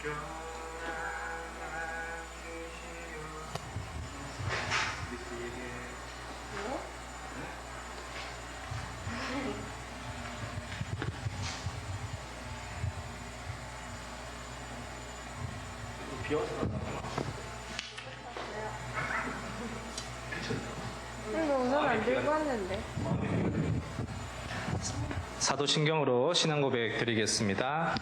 비어서 간다. 이거 우선 안 들고 왔는데. 사도신경으로 신앙 고백 드리겠습니다.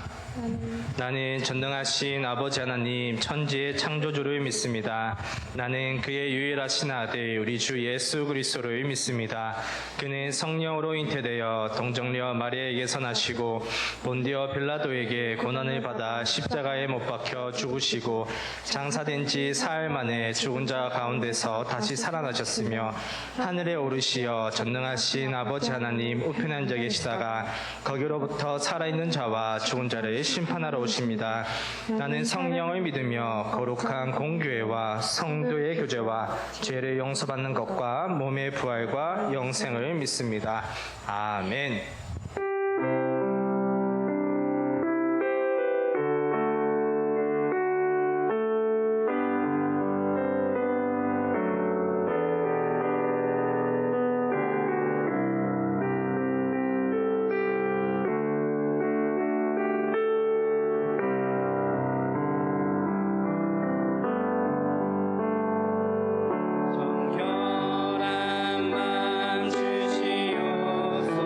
나는 전능하신 아버지 하나님 천지의 창조주를 믿습니다. 나는 그의 유일하신 아들 우리 주 예수 그리스도를 믿습니다. 그는 성령으로 잉태되어 동정녀 마리아에게서 나시고 본디오 빌라도에게 고난을 받아 십자가에 못 박혀 죽으시고 장사된 지 사흘 만에 죽은 자 가운데서 다시 살아나셨으며 하늘에 오르시어 전능하신 아버지 하나님 우편에 앉아 계시다가 거기로부터 살아있는 자와 죽은 자를 심판하러 오십니다. 나는 성령을 믿으며 거룩한 공교회와 성도의 교제와 죄를 용서받는 것과 몸의 부활과 영생을 믿습니다. 아멘. 정결한 맘 주시옵소서.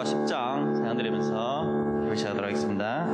10장 찬양드리면서 예배 시작하도록 하겠습니다.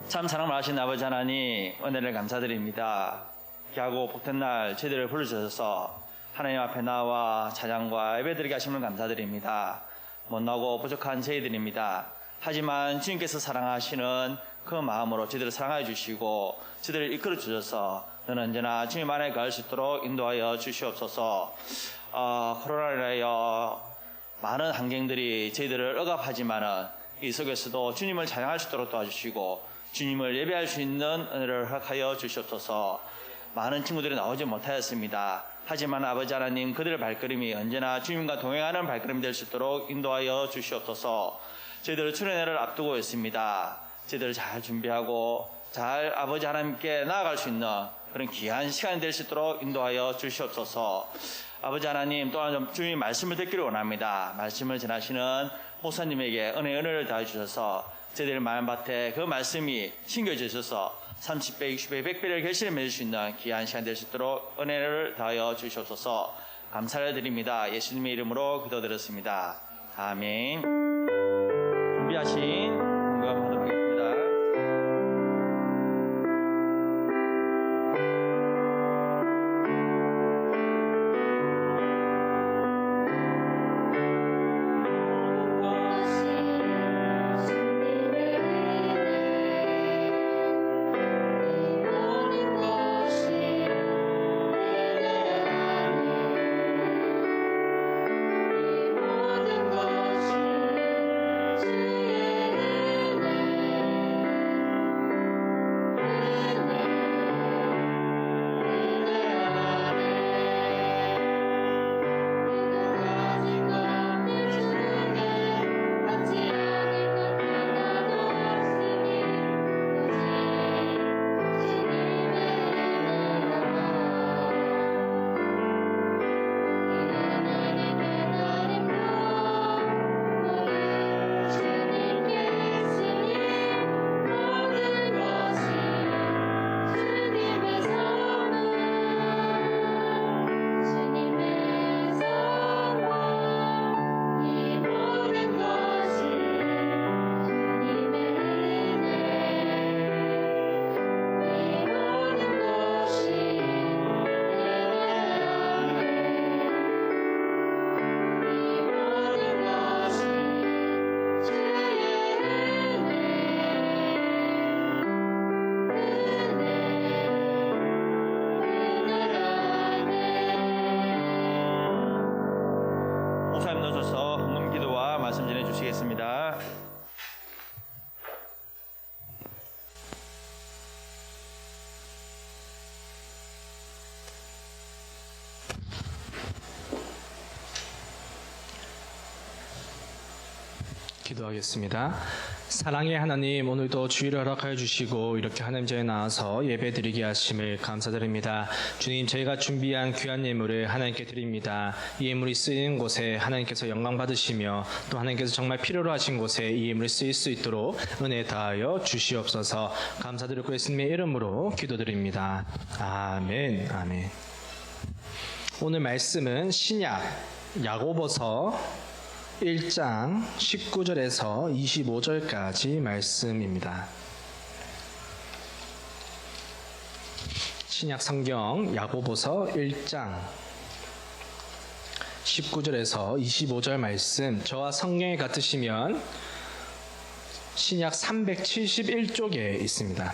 참 사랑 많으신 아버지 하나님, 은혜를 감사드립니다. 귀하고 복된 날 저희들을 불러주셔서 하나님 앞에 나와 찬양과 예배드리게 하심을 감사드립니다. 못나고 부족한 저희들입니다. 하지만 주님께서 사랑하시는 그 마음으로 저희들을 사랑하여 주시고 저희들을 이끌어 주셔서 너는 언제나 주님 안에 갈 수 있도록 인도하여 주시옵소서. 코로나로 인하여 많은 환경들이 저희들을 억압하지만은 이 속에서도 주님을 찬양할 수 있도록 도와주시고 주님을 예배할 수 있는 은혜를 허락하여 주시옵소서. 많은 친구들이 나오지 못하였습니다. 하지만 아버지 하나님, 그들의 발걸음이 언제나 주님과 동행하는 발걸음이 될 수 있도록 인도하여 주시옵소서. 저희들 수련회를 앞두고 있습니다. 저희들 잘 준비하고 잘 아버지 하나님께 나아갈 수 있는 그런 귀한 시간이 될 수 있도록 인도하여 주시옵소서. 아버지 하나님, 또한 좀 주님 말씀을 듣기를 원합니다. 말씀을 전하시는 목사님에게 은혜를 더해 주셔서 저희들 마음밭에 그 말씀이 심겨주셔서 30배, 60배, 100배를 결실을 맺을 수 있는 귀한 시간 될 수 있도록 은혜를 더하여 주시옵소서. 감사를 드립니다. 예수님의 이름으로 기도드렸습니다. 아멘. 준비하신 공감하도록 하겠습니다. 모든 것이 주의 기도하겠습니다. 사랑의 하나님, 오늘도 주의를 허락하여 주시고 이렇게 하나님 자리에 나와서 예배드리게 하심을 감사드립니다. 주님, 저희가 준비한 귀한 예물을 하나님께 드립니다. 이 예물이 쓰이는 곳에 하나님께서 영광 받으시며 또 하나님께서 정말 필요로 하신 곳에 이 예물이 쓰일 수 있도록 은혜 다하여 주시옵소서. 감사드리고 예수님의 이름으로 기도드립니다. 아멘. 아멘. 오늘 말씀은 신약 야고보서 1장 19절에서 25절까지 말씀입니다. 신약 성경 야고보서 1장 19절에서 25절 말씀, 저와 성경이 같으시면 신약 371쪽에 있습니다.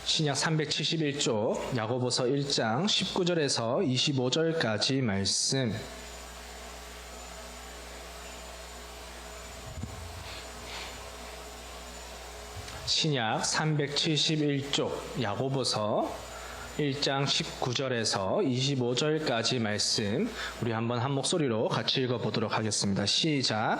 신약 371쪽 야고보서 1장 19절에서 25절까지 말씀, 신약 371쪽 야고보서 1장 19절에서 25절까지 말씀, 우리 한번 한 목소리로 같이 읽어보도록 하겠습니다. 시작.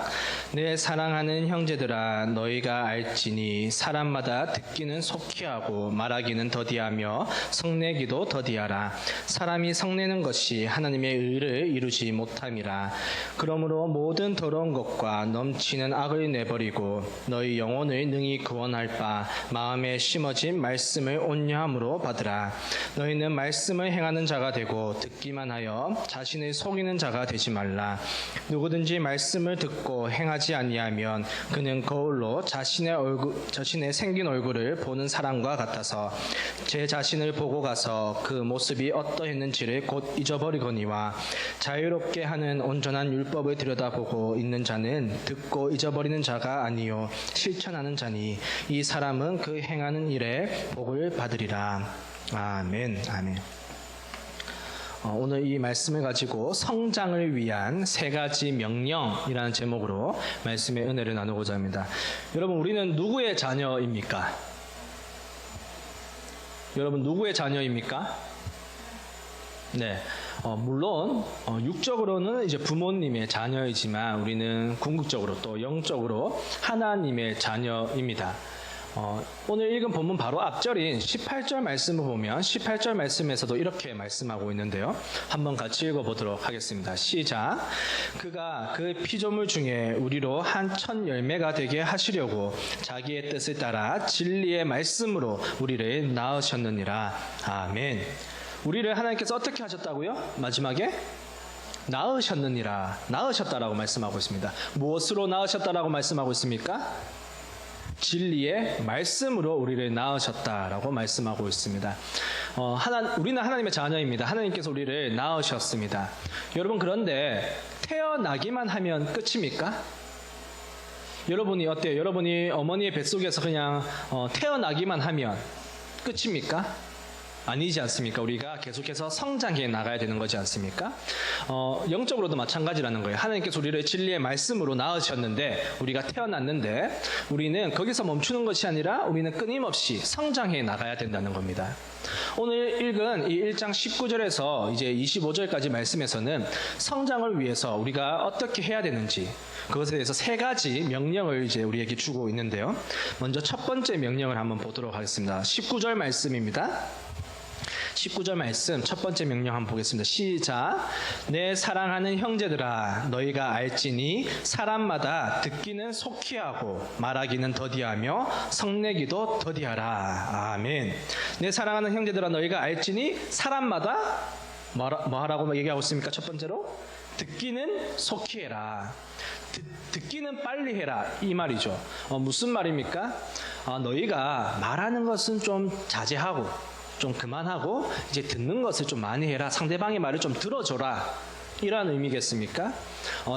내 사랑하는 형제들아, 너희가 알지니 사람마다 듣기는 속히 하고 말하기는 더디하며 성내기도 더디하라. 사람이 성내는 것이 하나님의 의를 이루지 못함이라. 그러므로 모든 더러운 것과 넘치는 악을 내버리고 너희 영혼을 능히 구원할 바 마음에 심어진 말씀을 온유함으로 받으라. 너희는 말씀을 행하는 자가 되고 듣기만 하여 자신을 속이는 자가 되지 말라. 누구든지 말씀을 듣고 행하지 아니하면 그는 거울로 자신의 생긴 얼굴을 보는 사람과 같아서 제 자신을 보고 가서 그 모습이 어떠했는지를 곧 잊어버리거니와, 자유롭게 하는 온전한 율법을 들여다보고 있는 자는 듣고 잊어버리는 자가 아니요 실천하는 자니 이 사람은 그 행하는 일에 복을 받으리라. 아멘. 아멘. 오늘 이 말씀을 가지고 성장을 위한 세 가지 명령이라는 제목으로 말씀의 은혜를 나누고자 합니다. 여러분, 우리는 누구의 자녀입니까? 여러분, 누구의 자녀입니까? 네. 물론 육적으로는 이제 부모님의 자녀이지만 우리는 궁극적으로 또 영적으로 하나님의 자녀입니다. 오늘 읽은 본문 바로 앞절인 18절 말씀을 보면 18절 말씀에서도 이렇게 말씀하고 있는데요. 한번 같이 읽어보도록 하겠습니다. 시작. 그가 그 피조물 중에 우리로 한 첫 열매가 되게 하시려고 자기의 뜻을 따라 진리의 말씀으로 우리를 낳으셨느니라. 아멘. 우리를 하나님께서 어떻게 하셨다고요? 마지막에 낳으셨느니라. 낳으셨다라고 말씀하고 있습니다. 무엇으로 낳으셨다라고 말씀하고 있습니까? 진리의 말씀으로 우리를 낳으셨다라고 말씀하고 있습니다. 우리는 하나님의 자녀입니다. 하나님께서 우리를 낳으셨습니다. 여러분, 그런데 태어나기만 하면 끝입니까? 여러분이 어때요? 여러분이 어머니의 뱃속에서 그냥 태어나기만 하면 끝입니까? 아니지 않습니까? 우리가 계속해서 성장해 나가야 되는 거지 않습니까? 영적으로도 마찬가지라는 거예요. 하나님께서 우리를 진리의 말씀으로 낳으셨는데, 우리가 태어났는데 우리는 거기서 멈추는 것이 아니라 우리는 끊임없이 성장해 나가야 된다는 겁니다. 오늘 읽은 이 1장 19절에서 이제 25절까지 말씀에서는 성장을 위해서 우리가 어떻게 해야 되는지, 그것에 대해서 세 가지 명령을 이제 우리에게 주고 있는데요. 먼저 첫 번째 명령을 한번 보도록 하겠습니다. 19절 말씀입니다. 19절 말씀 첫 번째 명령 한번 보겠습니다. 시작. 내 사랑하는 형제들아, 너희가 알지니 사람마다 듣기는 속히 하고 말하기는 더디하며 성내기도 더디하라. 아멘. 내 사랑하는 형제들아, 너희가 알지니 사람마다 뭐 하라고 얘기하고 있습니까? 첫 번째로 듣기는 속히 해라. 듣기는 빨리 해라, 이 말이죠. 무슨 말입니까? 너희가 말하는 것은 좀 자제하고 좀 그만하고 이제 듣는 것을 좀 많이 해라. 상대방의 말을 좀 들어줘라. 이런 의미겠습니까?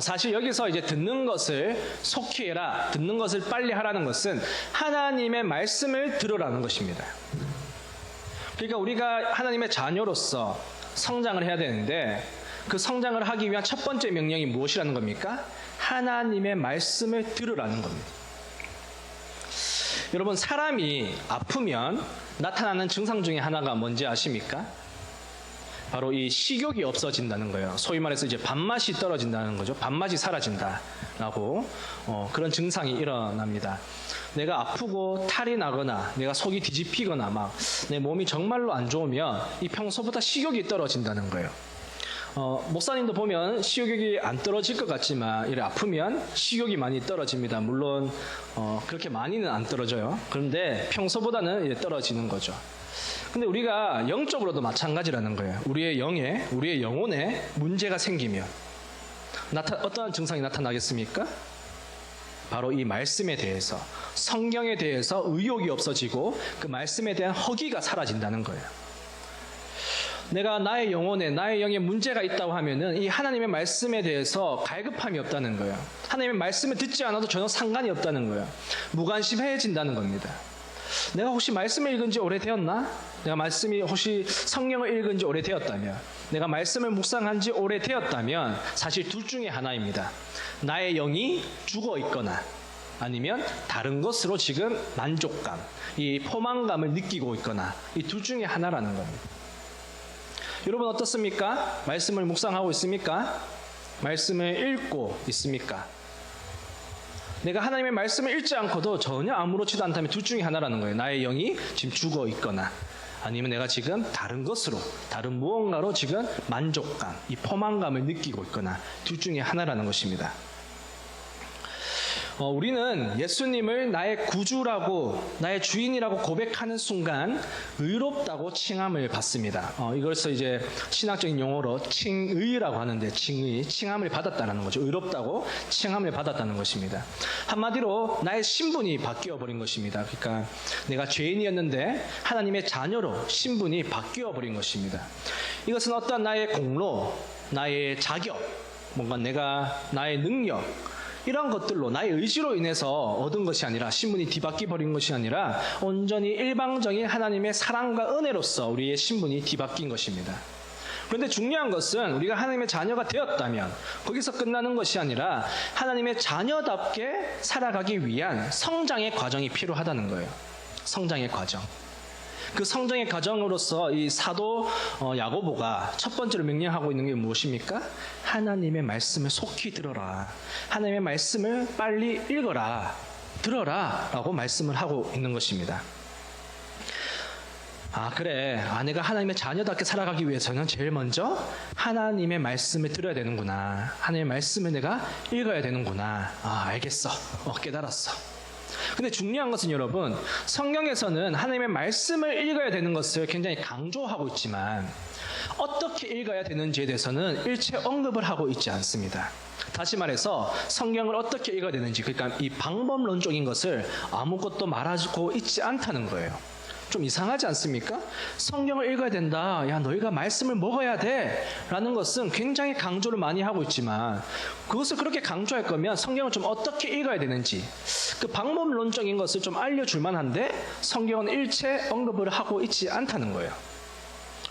사실 여기서 이제 듣는 것을 속히 해라, 듣는 것을 빨리 하라는 것은 하나님의 말씀을 들으라는 것입니다. 그러니까 우리가 하나님의 자녀로서 성장을 해야 되는데, 그 성장을 하기 위한 첫 번째 명령이 무엇이라는 겁니까? 하나님의 말씀을 들으라는 겁니다. 여러분, 사람이 아프면 나타나는 증상 중에 하나가 뭔지 아십니까? 바로 이 식욕이 없어진다는 거예요. 소위 말해서 이제 밥맛이 떨어진다는 거죠. 밥맛이 사라진다라고 그런 증상이 일어납니다. 내가 아프고 탈이 나거나 내가 속이 뒤집히거나 막 내 몸이 정말로 안 좋으면 이 평소보다 식욕이 떨어진다는 거예요. 목사님도 보면 식욕이 안 떨어질 것 같지만 이래 아프면 식욕이 많이 떨어집니다. 물론 그렇게 많이는 안 떨어져요. 그런데 평소보다는 이제 떨어지는 거죠. 근데 우리가 영적으로도 마찬가지라는 거예요. 우리의 영혼에 문제가 생기면 어떠한 증상이 나타나겠습니까? 바로 이 말씀에 대해서, 성경에 대해서 의욕이 없어지고 그 말씀에 대한 허기가 사라진다는 거예요. 내가 나의 영에 문제가 있다고 하면은 이 하나님의 말씀에 대해서 갈급함이 없다는 거예요. 하나님의 말씀을 듣지 않아도 전혀 상관이 없다는 거예요. 무관심해진다는 겁니다. 내가 혹시 말씀을 읽은 지 오래되었나? 내가 혹시 성경을 읽은 지 오래되었다면, 내가 말씀을 묵상한 지 오래되었다면 사실 둘 중에 하나입니다. 나의 영이 죽어 있거나 아니면 다른 것으로 지금 만족감, 이 포만감을 느끼고 있거나 이 둘 중에 하나라는 겁니다. 여러분 어떻습니까? 말씀을 묵상하고 있습니까? 말씀을 읽고 있습니까? 내가 하나님의 말씀을 읽지 않고도 전혀 아무렇지도 않다면 둘 중에 하나라는 거예요. 나의 영이 지금 죽어 있거나 아니면 내가 지금 다른 무언가로 지금 만족감, 이 포만감을 느끼고 있거나 둘 중에 하나라는 것입니다. 우리는 예수님을 나의 구주라고, 나의 주인이라고 고백하는 순간 의롭다고 칭함을 받습니다. 이것을 이제 신학적인 용어로 칭의라고 하는데, 칭함을 받았다는 거죠. 의롭다고 칭함을 받았다는 것입니다. 한마디로 나의 신분이 바뀌어 버린 것입니다. 그러니까 내가 죄인이었는데 하나님의 자녀로 신분이 바뀌어 버린 것입니다. 이것은 어떠한 나의 공로, 나의 자격, 뭔가 나의 능력, 이런 것들로 나의 의지로 인해서 얻은 것이 아니라, 신분이 뒤바뀌어 버린 것이 아니라 온전히 일방적인 하나님의 사랑과 은혜로서 우리의 신분이 뒤바뀐 것입니다. 그런데 중요한 것은 우리가 하나님의 자녀가 되었다면 거기서 끝나는 것이 아니라 하나님의 자녀답게 살아가기 위한 성장의 과정이 필요하다는 거예요. 성장의 과정. 그 성장의 과정으로서 이 사도 야고보가 첫 번째로 명령하고 있는 게 무엇입니까? 하나님의 말씀을 속히 들어라. 하나님의 말씀을 빨리 읽어라. 들어라. 라고 말씀을 하고 있는 것입니다. 그래. 내가 하나님의 자녀답게 살아가기 위해서는 제일 먼저 하나님의 말씀을 들어야 되는구나. 하나님의 말씀을 내가 읽어야 되는구나. 알겠어. 깨달았어. 근데 중요한 것은 여러분, 성경에서는 하나님의 말씀을 읽어야 되는 것을 굉장히 강조하고 있지만 어떻게 읽어야 되는지에 대해서는 일체 언급을 하고 있지 않습니다. 다시 말해서 성경을 어떻게 읽어야 되는지, 그러니까 이 방법론적인 것을 아무것도 말하고 있지 않다는 거예요. 좀 이상하지 않습니까? 성경을 읽어야 된다. 야, 너희가 말씀을 먹어야 돼. 라는 것은 굉장히 강조를 많이 하고 있지만 그것을 그렇게 강조할 거면 성경을 좀 어떻게 읽어야 되는지 그 방법론적인 것을 좀 알려줄 만한데 성경은 일체 언급을 하고 있지 않다는 거예요.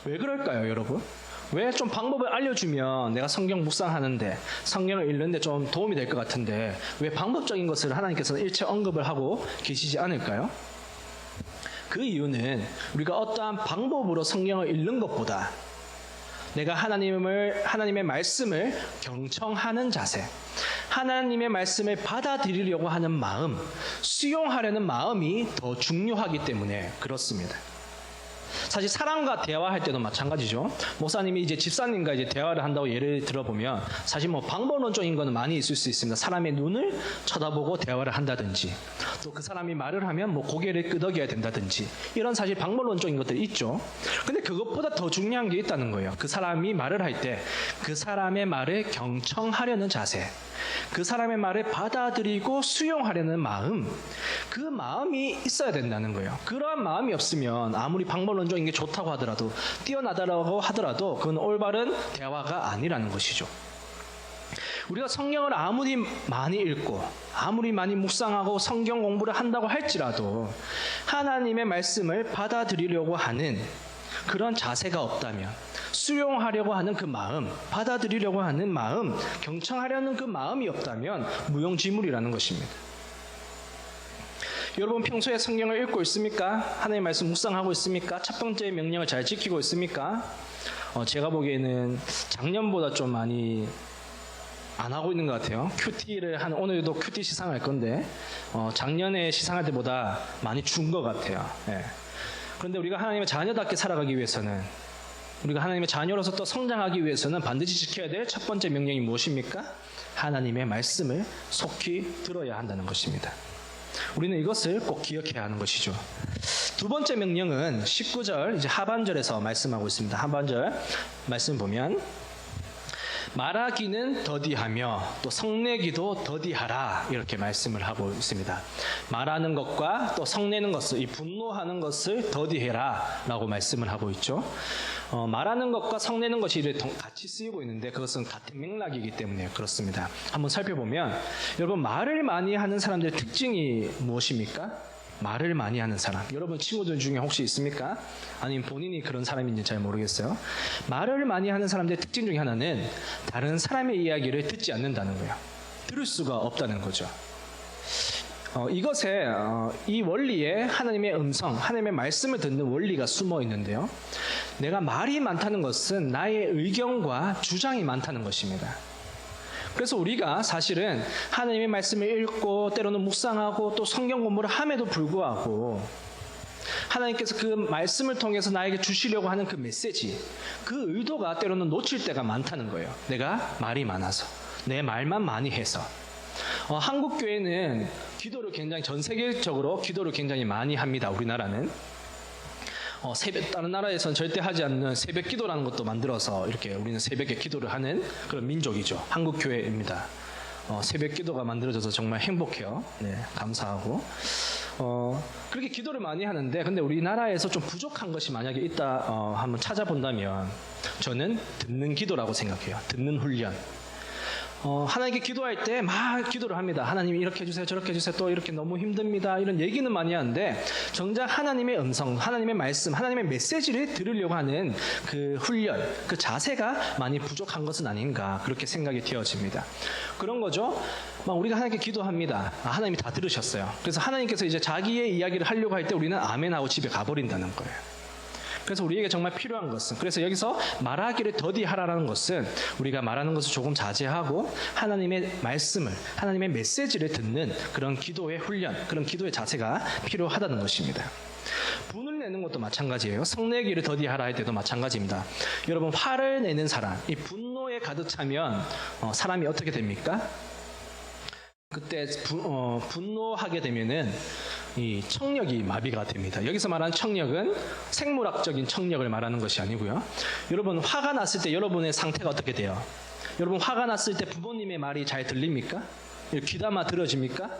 왜 그럴까요, 여러분? 왜 좀 방법을 알려주면 내가 성경 묵상하는데, 성경을 읽는데 좀 도움이 될 것 같은데 왜 방법적인 것을 하나님께서는 일체 언급을 하고 계시지 않을까요? 그 이유는 우리가 어떠한 방법으로 성경을 읽는 것보다 내가 하나님의 말씀을 경청하는 자세, 하나님의 말씀을 받아들이려고 하는 마음, 수용하려는 마음이 더 중요하기 때문에 그렇습니다. 사실 사람과 대화할 때도 마찬가지죠. 목사님이 이제 집사님과 이제 대화를 한다고 예를 들어보면 사실 방법론적인 거는 많이 있을 수 있습니다. 사람의 눈을 쳐다보고 대화를 한다든지, 또 그 사람이 말을 하면 고개를 끄덕여야 된다든지, 이런 사실 방법론적인 것들이 있죠. 근데 그것보다 더 중요한 게 있다는 거예요. 그 사람이 말을 할 때 그 사람의 말을 경청하려는 자세, 그 사람의 말을 받아들이고 수용하려는 마음, 그 마음이 있어야 된다는 거예요. 그러한 마음이 없으면 아무리 방법론적인 게 좋다고 하더라도, 뛰어나다라고 하더라도 그건 올바른 대화가 아니라는 것이죠. 우리가 성경을 아무리 많이 읽고 아무리 많이 묵상하고 성경 공부를 한다고 할지라도 하나님의 말씀을 받아들이려고 하는 그런 자세가 없다면, 수용하려고 하는 그 마음, 받아들이려고 하는 마음, 경청하려는 그 마음이 없다면 무용지물이라는 것입니다. 여러분 평소에 성경을 읽고 있습니까? 하나님의 말씀 묵상하고 있습니까? 첫 번째 명령을 잘 지키고 있습니까? 제가 보기에는 작년보다 좀 많이 안 하고 있는 것 같아요. 큐티를 오늘도 큐티 시상할 건데 작년에 시상할 때보다 많이 준 것 같아요. 예. 그런데 우리가 하나님의 자녀답게 살아가기 위해서는, 우리가 하나님의 자녀로서 또 성장하기 위해서는 반드시 지켜야 될 첫 번째 명령이 무엇입니까? 하나님의 말씀을 속히 들어야 한다는 것입니다. 우리는 이것을 꼭 기억해야 하는 것이죠. 두 번째 명령은 19절 이제 하반절에서 말씀하고 있습니다. 하반절 말씀 보면 말하기는 더디하며 또 성내기도 더디하라 이렇게 말씀을 하고 있습니다. 말하는 것과 또 성내는 것을, 이 분노하는 것을 더디해라 라고 말씀을 하고 있죠. 말하는 것과 성내는 것이 같이 쓰이고 있는데 그것은 같은 맥락이기 때문에 그렇습니다. 한번 살펴보면 여러분, 말을 많이 하는 사람들의 특징이 무엇입니까? 말을 많이 하는 사람, 여러분 친구들 중에 혹시 있습니까? 아니면 본인이 그런 사람인지 잘 모르겠어요. 말을 많이 하는 사람들의 특징 중에 하나는 다른 사람의 이야기를 듣지 않는다는 거예요. 들을 수가 없다는 거죠. 이것에 이 원리에 하나님의 음성, 하나님의 말씀을 듣는 원리가 숨어 있는데요. 내가 말이 많다는 것은 나의 의견과 주장이 많다는 것입니다. 그래서 우리가 사실은 하나님의 말씀을 읽고 때로는 묵상하고 또 성경 공부를 함에도 불구하고 하나님께서 그 말씀을 통해서 나에게 주시려고 하는 그 메시지, 그 의도가 때로는 놓칠 때가 많다는 거예요. 내가 말이 많아서, 내 말만 많이 해서. 한국 교회는 기도를 굉장히, 전 세계적으로 기도를 굉장히 많이 합니다. 우리나라는 다른 나라에서는 절대 하지 않는 새벽 기도라는 것도 만들어서 이렇게 우리는 새벽에 기도를 하는 그런 민족이죠. 한국 교회입니다. 새벽 기도가 만들어져서 정말 행복해요. 네, 감사하고. 그렇게 기도를 많이 하는데, 근데 우리나라에서 좀 부족한 것이 만약에 있다 한번 찾아본다면 저는 듣는 기도라고 생각해요. 듣는 훈련. 하나님께 기도할 때 막 기도를 합니다. 하나님 이렇게 해주세요, 저렇게 해주세요, 또 이렇게 너무 힘듭니다, 이런 얘기는 많이 하는데 정작 하나님의 음성, 하나님의 말씀, 하나님의 메시지를 들으려고 하는 그 훈련, 그 자세가 많이 부족한 것은 아닌가, 그렇게 생각이 되어집니다. 그런 거죠. 막 우리가 하나님께 기도합니다. 하나님이 다 들으셨어요. 그래서 하나님께서 이제 자기의 이야기를 하려고 할 때 우리는 아멘하고 집에 가버린다는 거예요. 그래서 우리에게 정말 필요한 것은, 그래서 여기서 말하기를 더디하라는 것은 우리가 말하는 것을 조금 자제하고 하나님의 말씀을, 하나님의 메시지를 듣는 그런 기도의 훈련, 그런 기도의 자세가 필요하다는 것입니다. 분을 내는 것도 마찬가지예요. 성내기를 더디하라 할 때도 마찬가지입니다. 여러분, 화를 내는 사람, 이 분노에 가득 차면 사람이 어떻게 됩니까? 그때 분노하게 되면은 이 청력이 마비가 됩니다. 여기서 말하는 청력은 생물학적인 청력을 말하는 것이 아니고요. 여러분, 화가 났을 때 여러분의 상태가 어떻게 돼요? 여러분, 화가 났을 때 부모님의 말이 잘 들립니까? 귀담아 들어집니까?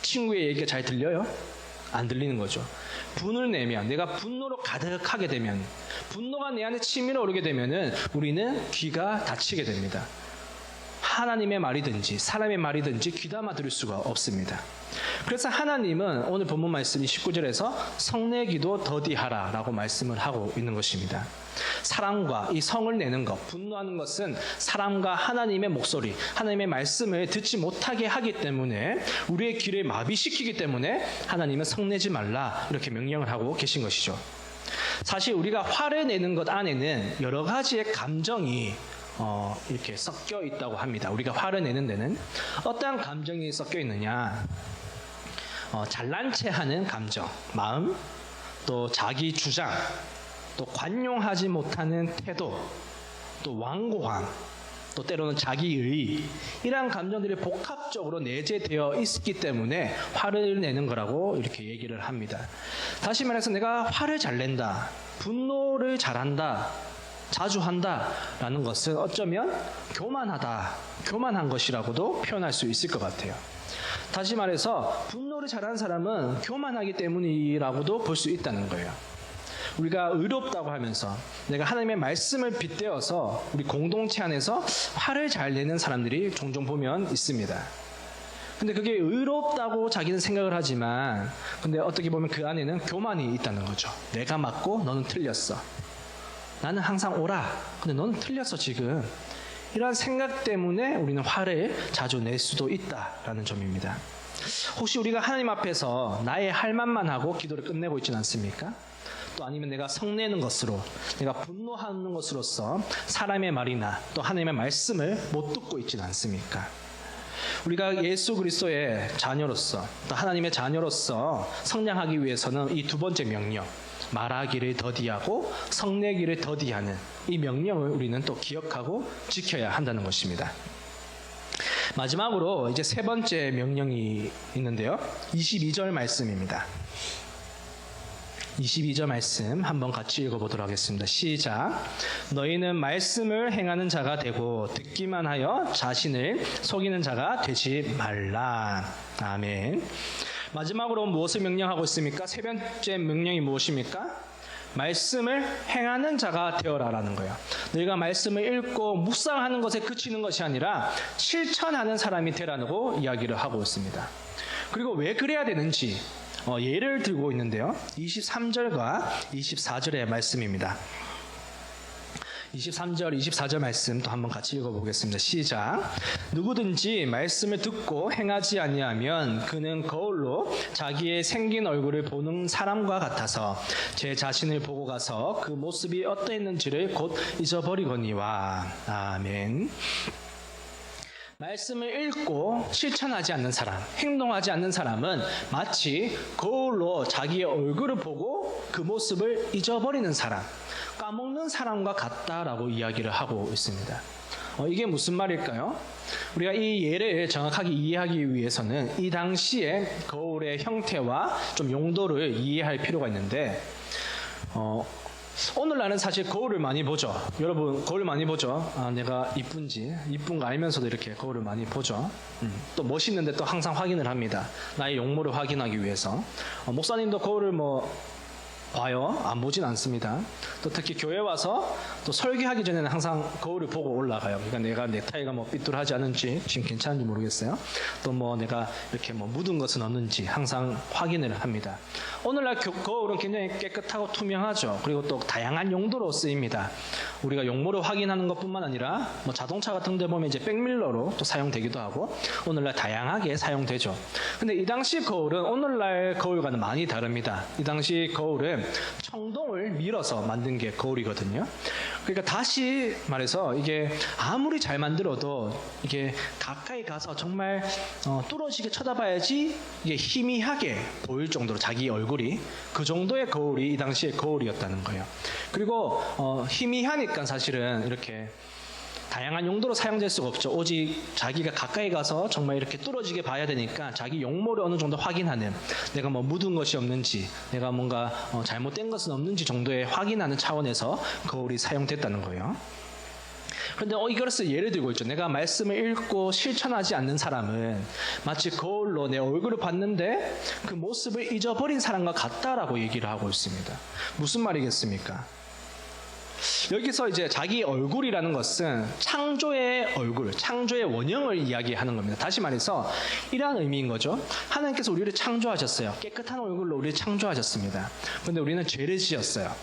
친구의 얘기가 잘 들려요? 안 들리는 거죠. 분을 내면, 내가 분노로 가득하게 되면, 분노가 내 안에 치밀어 오르게 되면은 우리는 귀가 닫히게 됩니다. 하나님의 말이든지 사람의 말이든지 귀담아 들을 수가 없습니다. 그래서 하나님은 오늘 본문 말씀 29절에서 성내기도 더디하라 라고 말씀을 하고 있는 것입니다. 사람과 이 성을 내는 것, 분노하는 것은 사람과 하나님의 목소리, 하나님의 말씀을 듣지 못하게 하기 때문에, 우리의 귀를 마비시키기 때문에 하나님은 성내지 말라 이렇게 명령을 하고 계신 것이죠. 사실 우리가 화를 내는 것 안에는 여러 가지의 감정이 이렇게 섞여 있다고 합니다. 우리가 화를 내는 데는 어떠한 감정이 섞여 있느냐, 잘난 체하는 감정, 마음, 또 자기 주장, 또 관용하지 못하는 태도, 또 완고함, 또 때로는 자기의, 이러한 감정들이 복합적으로 내재되어 있기 때문에 화를 내는 거라고 이렇게 얘기를 합니다. 다시 말해서 내가 화를 잘 낸다, 분노를 잘한다, 자주 한다라는 것은 어쩌면 교만한 것이라고도 표현할 수 있을 것 같아요. 다시 말해서 분노를 잘하는 사람은 교만하기 때문이라고도 볼 수 있다는 거예요. 우리가 의롭다고 하면서 내가 하나님의 말씀을 빗대어서 우리 공동체 안에서 화를 잘 내는 사람들이 종종 보면 있습니다. 근데 그게 의롭다고 자기는 생각을 하지만, 근데 어떻게 보면 그 안에는 교만이 있다는 거죠. 내가 맞고 너는 틀렸어. 나는 항상 옳아. 근데 너는 틀렸어 지금. 이러한 생각 때문에 우리는 화를 자주 낼 수도 있다라는 점입니다. 혹시 우리가 하나님 앞에서 나의 할 말만 하고 기도를 끝내고 있지는 않습니까? 또 아니면 내가 성내는 것으로, 내가 분노하는 것으로서 사람의 말이나 또 하나님의 말씀을 못 듣고 있지는 않습니까? 우리가 예수 그리스도의 자녀로서 또 하나님의 자녀로서 성장하기 위해서는 이 두 번째 명령, 말하기를 더디하고 성내기를 더디하는 이 명령을 우리는 또 기억하고 지켜야 한다는 것입니다. 마지막으로 이제 세 번째 명령이 있는데요. 22절 말씀입니다. 22절 말씀 한번 같이 읽어보도록 하겠습니다. 시작. 너희는 말씀을 행하는 자가 되고 듣기만 하여 자신을 속이는 자가 되지 말라. 아멘. 마지막으로 무엇을 명령하고 있습니까? 세 번째 명령이 무엇입니까? 말씀을 행하는 자가 되어라라는 거예요. 너희가 말씀을 읽고 묵상하는 것에 그치는 것이 아니라 실천하는 사람이 되라고 이야기를 하고 있습니다. 그리고 왜 그래야 되는지 예를 들고 있는데요. 23절과 24절의 말씀입니다. 23절, 24절 말씀 또 한번 같이 읽어보겠습니다. 시작. 누구든지 말씀을 듣고 행하지 아니하면 그는 거울로 자기의 생긴 얼굴을 보는 사람과 같아서 제 자신을 보고 가서 그 모습이 어떠했는지를 곧 잊어버리거니와. 아멘. 말씀을 읽고 실천하지 않는 사람, 행동하지 않는 사람은 마치 거울로 자기의 얼굴을 보고 그 모습을 잊어버리는 사람, 까먹는 사람과 같다라고 이야기를 하고 있습니다. 이게 무슨 말일까요? 우리가 이 예를 정확하게 이해하기 위해서는 이 당시에 거울의 형태와 좀 용도를 이해할 필요가 있는데 오늘날은 사실 거울을 많이 보죠. 여러분 거울 많이 보죠. 내가 이쁜 거 알면서도 이렇게 거울을 많이 보죠. 또 멋있는데 또 항상 확인을 합니다. 나의 용모를 확인하기 위해서. 목사님도 거울을 봐요? 안 보진 않습니다. 또 특히 교회 와서 또 설교하기 전에는 항상 거울을 보고 올라가요. 그러니까 내가 넥타이가 삐뚤하지 않은지 지금 괜찮은지 모르겠어요. 또 내가 이렇게 묻은 것은 없는지 항상 확인을 합니다. 오늘날 거울은 굉장히 깨끗하고 투명하죠. 그리고 또 다양한 용도로 쓰입니다. 우리가 용모를 확인하는 것뿐만 아니라 자동차 같은 데 보면 이제 백밀러로 또 사용되기도 하고 오늘날 다양하게 사용되죠. 근데 이 당시 거울은 오늘날 거울과는 많이 다릅니다. 이 당시 거울은 청동을 밀어서 만든 게 거울이거든요. 그러니까 다시 말해서 이게 아무리 잘 만들어도 이게 가까이 가서 정말 뚫어지게 쳐다봐야지 이게 희미하게 보일 정도로 자기 얼굴이 그 정도의 거울이 이 당시의 거울이었다는 거예요. 그리고 희미하니까 사실은 이렇게 다양한 용도로 사용될 수가 없죠. 오직 자기가 가까이 가서 정말 이렇게 뚫어지게 봐야 되니까 자기 용모를 어느 정도 확인하는, 내가 묻은 것이 없는지, 내가 뭔가 잘못된 것은 없는지 정도의 확인하는 차원에서 거울이 사용됐다는 거예요. 그런데 이것을 예를 들고 있죠. 내가 말씀을 읽고 실천하지 않는 사람은 마치 거울로 내 얼굴을 봤는데 그 모습을 잊어버린 사람과 같다라고 얘기를 하고 있습니다. 무슨 말이겠습니까? 여기서 이제 자기 얼굴이라는 것은 창조의 얼굴, 창조의 원형을 이야기하는 겁니다. 다시 말해서 이러한 의미인 거죠. 하나님께서 우리를 창조하셨어요. 깨끗한 얼굴로 우리를 창조하셨습니다. 그런데 우리는 죄를 지었어요.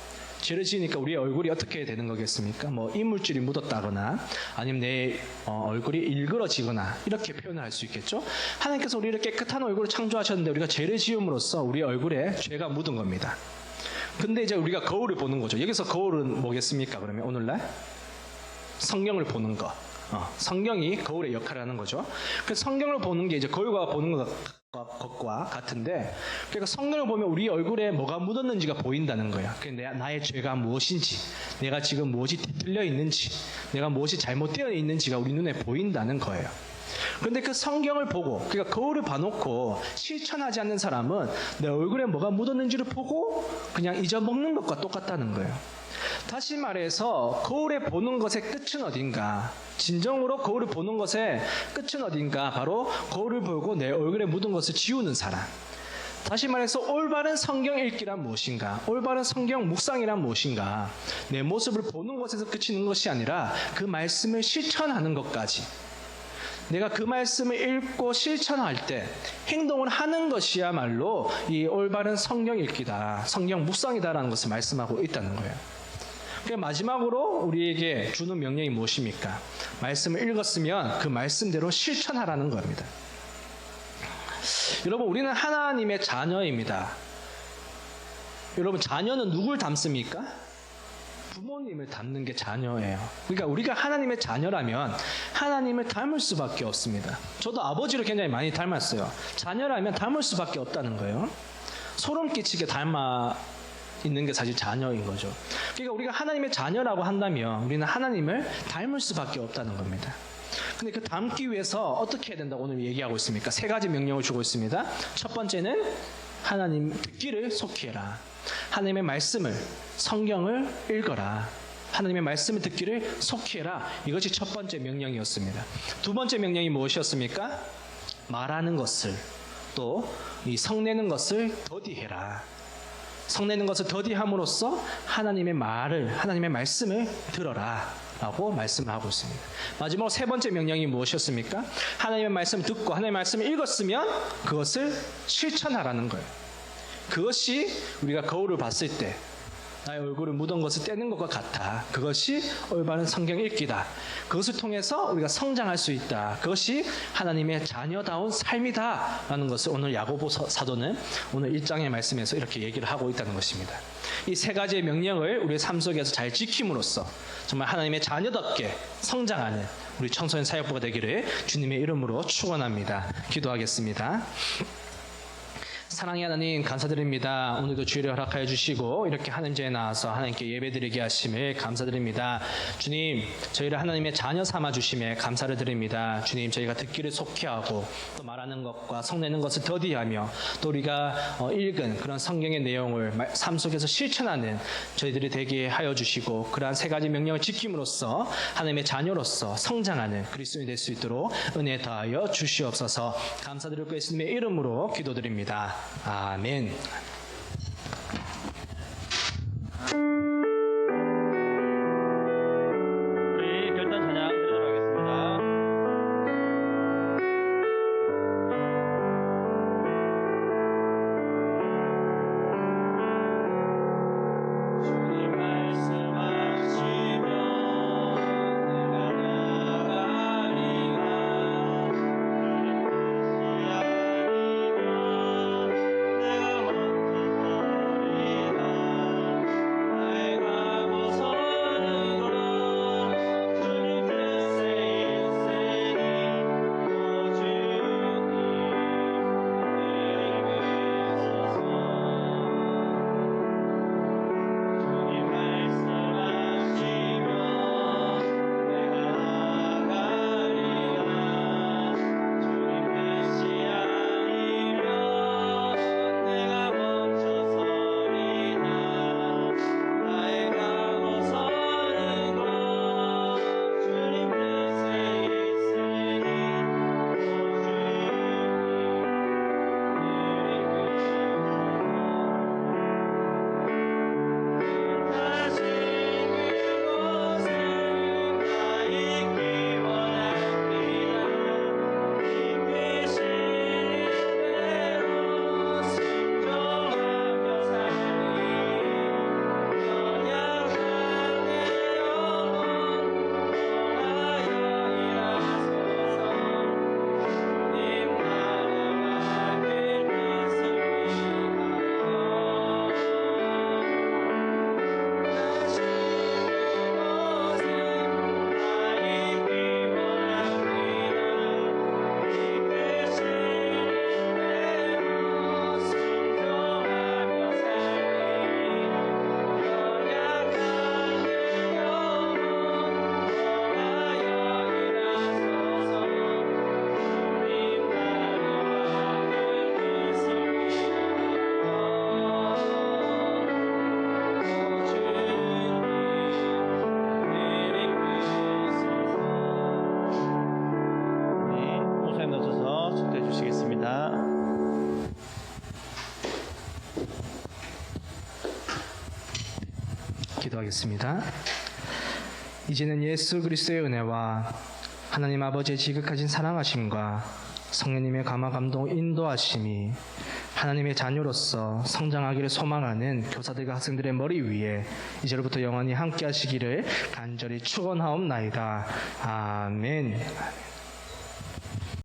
죄를 지으니까 우리의 얼굴이 어떻게 되는 거겠습니까? 이물질이 묻었다거나 아니면 내 얼굴이 일그러지거나 이렇게 표현을 할 수 있겠죠. 하나님께서 우리를 깨끗한 얼굴을 창조하셨는데 우리가 죄를 지음으로써 우리 얼굴에 죄가 묻은 겁니다. 근데 이제 우리가 거울을 보는 거죠. 여기서 거울은 뭐겠습니까? 그러면 오늘날 성경을 보는 것. 성경이 거울의 역할을 하는 거죠. 그래서 성경을 보는 게 이제 거울과 보는 것과 같은데, 그러니까 성경을 보면 우리 얼굴에 뭐가 묻었는지가 보인다는 거예요. 그러니까 나의 죄가 무엇인지, 내가 지금 무엇이 뒤틀려 있는지, 내가 무엇이 잘못되어 있는지가 우리 눈에 보인다는 거예요. 그런데 그 성경을 보고, 그러니까 거울을 봐놓고 실천하지 않는 사람은 내 얼굴에 뭐가 묻었는지를 보고 그냥 잊어먹는 것과 똑같다는 거예요. 다시 말해서 거울에 보는 것의 끝은 어딘가, 진정으로 거울을 보는 것의 끝은 어딘가, 바로 거울을 보고 내 얼굴에 묻은 것을 지우는 사람. 다시 말해서 올바른 성경 읽기란 무엇인가, 올바른 성경 묵상이란 무엇인가, 내 모습을 보는 것에서 그치는 것이 아니라 그 말씀을 실천하는 것까지, 내가 그 말씀을 읽고 실천할 때 행동을 하는 것이야말로 이 올바른 성경 읽기다, 성경 묵상이다라는 것을 말씀하고 있다는 거예요. 그러니까 마지막으로 우리에게 주는 명령이 무엇입니까? 말씀을 읽었으면 그 말씀대로 실천하라는 겁니다. 여러분, 우리는 하나님의 자녀입니다. 여러분, 자녀는 누굴 닮습니까? 부모님을 닮는 게 자녀예요. 그러니까 우리가 하나님의 자녀라면 하나님을 닮을 수밖에 없습니다. 저도 아버지를 굉장히 많이 닮았어요. 자녀라면 닮을 수밖에 없다는 거예요. 소름 끼치게 닮아 있는 게 사실 자녀인 거죠. 그러니까 우리가 하나님의 자녀라고 한다면 우리는 하나님을 닮을 수밖에 없다는 겁니다. 근데 그 닮기 위해서 어떻게 해야 된다고 오늘 얘기하고 있습니까? 3가지 명령을 주고 있습니다. 첫 번째는 하나님 듣기를 속히 해라. 하나님의 말씀을, 성경을 읽어라. 하나님의 말씀을 듣기를 속히 해라. 이것이 첫 번째 명령이었습니다. 두 번째 명령이 무엇이었습니까? 말하는 것을, 또 이 성내는 것을 더디해라. 성내는 것을 더디함으로써 하나님의 말을, 하나님의 말씀을 들어라 라고 말씀을 하고 있습니다. 마지막으로 3번째 명령이 무엇이었습니까? 하나님의 말씀을 듣고 하나님의 말씀을 읽었으면 그것을 실천하라는 거예요. 그것이 우리가 거울을 봤을 때 나의 얼굴을 묻은 것을 떼는 것과 같아. 그것이 올바른 성경 읽기다. 그것을 통해서 우리가 성장할 수 있다. 그것이 하나님의 자녀다운 삶이다 라는 것을 오늘 야고보 사도는 오늘 1장의 말씀에서 이렇게 얘기를 하고 있다는 것입니다. 이 3가지의 명령을 우리의 삶 속에서 잘 지킴으로써 정말 하나님의 자녀답게 성장하는 우리 청소년 사역부가 되기를 주님의 이름으로 축원합니다. 기도하겠습니다. 사랑의 하나님, 감사드립니다. 오늘도 주의를 허락하여 주시고 이렇게 하나님께 나와서 하나님께 예배드리게 하심을 감사드립니다. 주님, 저희를 하나님의 자녀 삼아 주심에 감사를 드립니다. 주님, 저희가 듣기를 속히 하고 또 말하는 것과 성내는 것을 더디하며 또 우리가 읽은 그런 성경의 내용을 삶 속에서 실천하는 저희들이 되게 하여 주시고 그러한 3가지 명령을 지킴으로써 하나님의 자녀로서 성장하는 그리스도인이 될 수 있도록 은혜 더하여 주시옵소서. 감사드리고 예수님의 이름으로 기도드립니다. 아멘. 우리 결단 찬양 드리도록 하겠습니다. 주님 말씀하시면 내가 나가리라. 기도하겠습니다. 이제는 예수 그리스도의 은혜와 하나님 아버지의 지극하신 사랑하심과 성령님의 감화 감동 인도하심이 하나님의 자녀로서 성장하기를 소망하는 교사들과 학생들의 머리 위에 이제로부터 영원히 함께 하시기를 간절히 축원하옵나이다. 아멘.